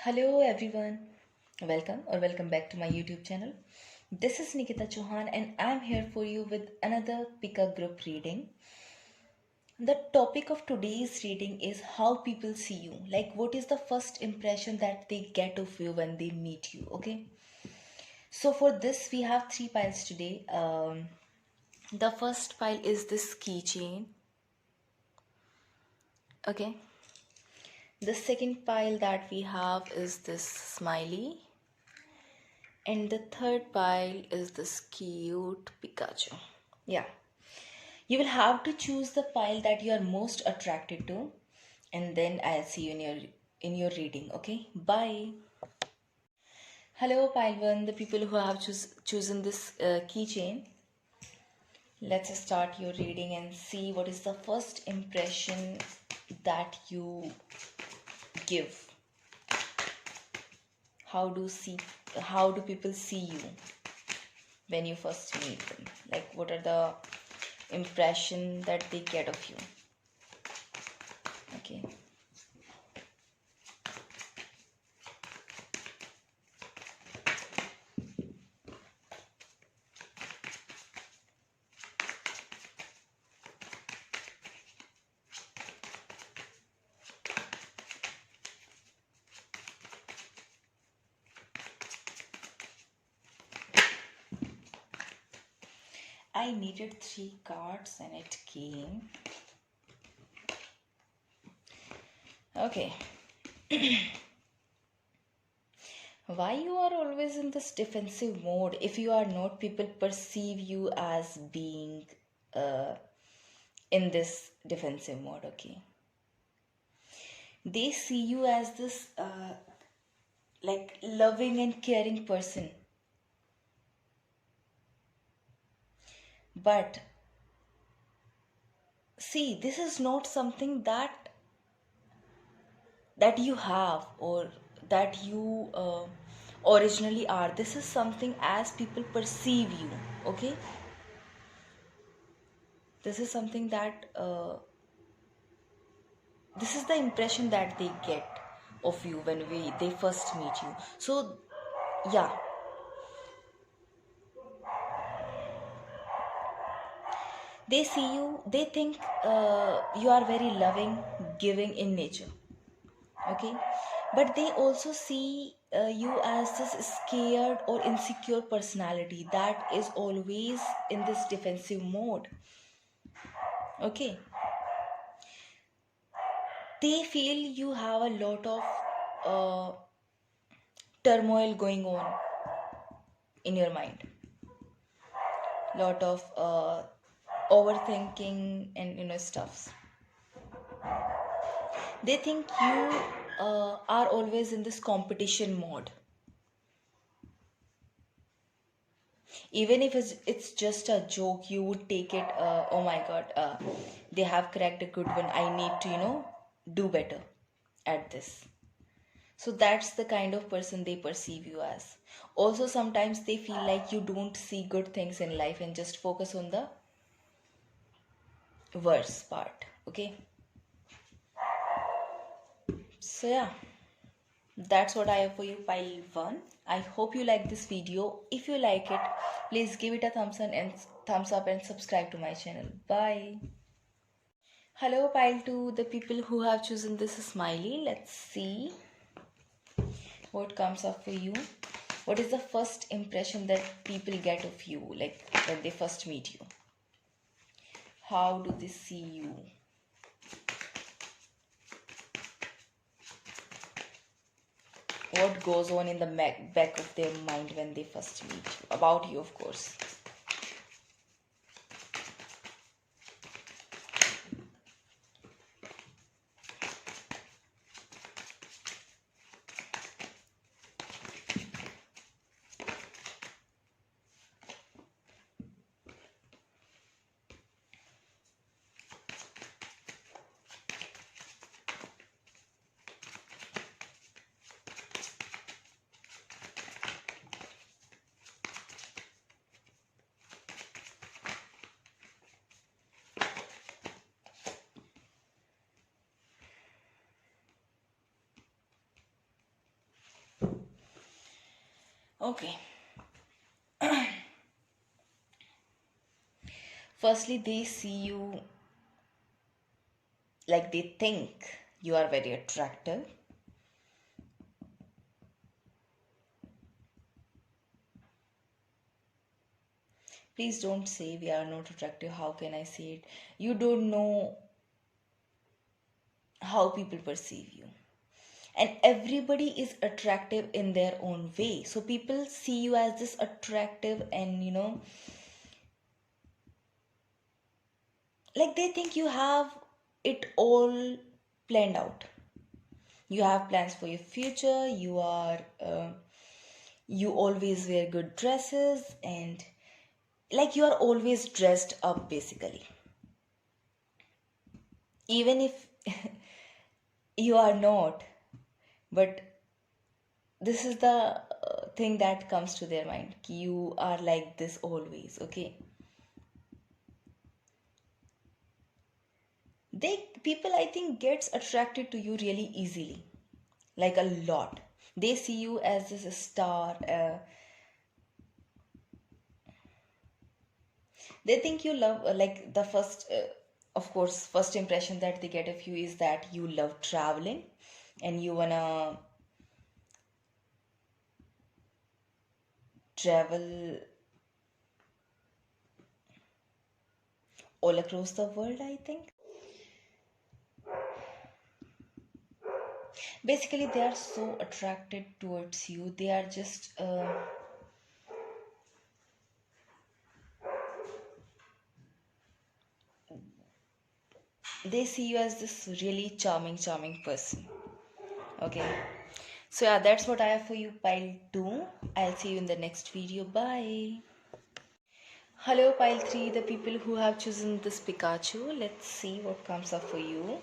Hello everyone. Welcome back to my YouTube channel. This is Nikita Chauhan and I'm here for you with another Pika group reading. The topic of today's reading is how people see you. Like what is the first impression that they get of you when they meet you, okay? So for this we have three piles today. The first pile is this keychain. Okay. The second pile that we have is this smiley. And the third pile is this cute Pikachu. Yeah. You will have to choose the pile that you are most attracted to. And then I'll see you in your reading. Okay? Bye. Hello pile 1, the people who have chosen this keychain. Let's start your reading and see what is the first impression that you give. How do people see you when you first meet them? Like what are the impression that they get of you? Okay. I needed 3 cards and it came. Okay. Why you are always in this defensive mode? If you are not, people perceive you as being uh, in this defensive mode, okay? They see you as this like loving and caring person. But see, this is not something that you have or that you originally are. This is something as people perceive you, okay? This is something that this is the impression that they get of you when they first meet you. So yeah, they see you, they think you are very loving, giving in nature, okay? But they also see you as this scared or insecure personality that is always in this defensive mode, okay? They feel you have a lot of uh, turmoil going on in your mind, lot of overthinking and stuffs. They think you are always in this competition mode, even if it's just a joke. You would take it, oh my god, they have cracked a good one, I need to do better at this. So that's the kind of person they perceive you as. Also sometimes they feel like you don't see good things in life and just focus on the worst part, okay? So yeah, that's what I have for you, pile 1. I hope you like this video. If you like it, please give it a thumbs up and subscribe to my channel. Bye. Hello pile 2, the people who have chosen this smiley. Let's see what comes up for you. What is the first impression that people get of you, like when they first meet you? How do they see you? What goes on in the back of their mind when they first meet you? About you, of course. Okay. Firstly, they see you like they think you are very attractive. Please don't say we are not attractive. How can I say it? You don't know how people perceive you. And everybody is attractive in their own way. So people see you as this attractive, and like they think you have it all planned out. You have plans for your future. You always wear good dresses, and like you are always dressed up basically, even if you are not. But this is the thing that comes to their mind, कि you are like this always. Okay, they people I think gets attracted to you really easily, like a lot. They see you as this star. They think you love, like the first of course first impression that they get of you is that you love traveling, and you wanna travel all across the world, I think. Basically, they are so attracted towards you. They are just they see you as this really charming person. Okay, so yeah, that's what I have for you, pile 2. I'll see you in the next video. Bye. Hello, pile 3, the people who have chosen this Pikachu. Let's see what comes up for you.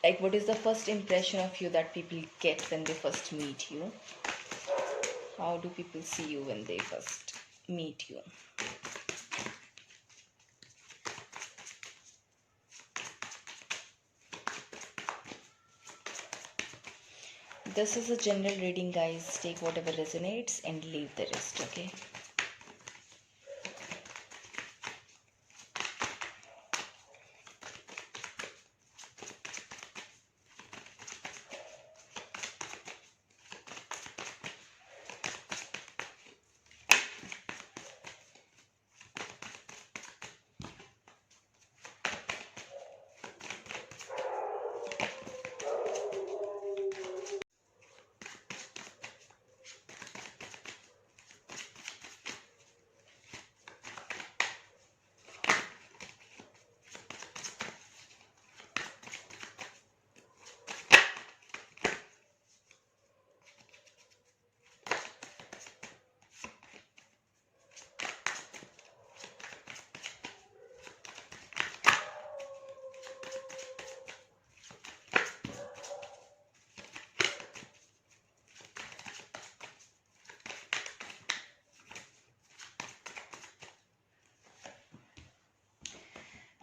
Like, what is the first impression of you that people get when they first meet you? How do people see you when they first meet you? This is a general reading, guys. Take whatever resonates and leave the rest, okay?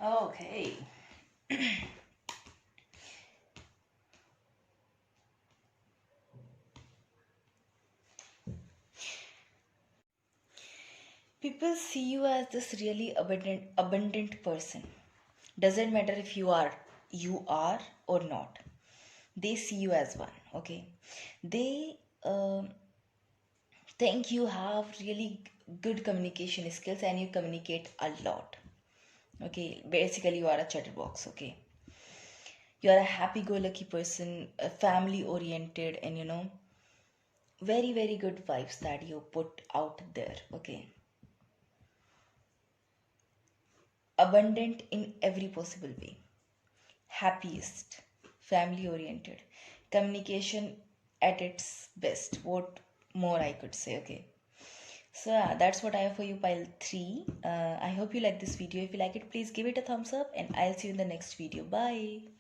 Okay. People see you as this really abundant person. Doesn't matter if you are or not. They see you as one. Okay. They think you have really good communication skills, and you communicate a lot. Okay. Basically, you are a chatterbox. Okay. You are a happy-go-lucky person, family oriented, and very very good vibes that you put out there. Okay, abundant in every possible way, happiest, family oriented, communication at its best. What more I could say? Okay, so yeah, that's what I have for you, pile 3. I hope you like this video. If you like it, please give it a thumbs up, and I'll see you in the next video. Bye.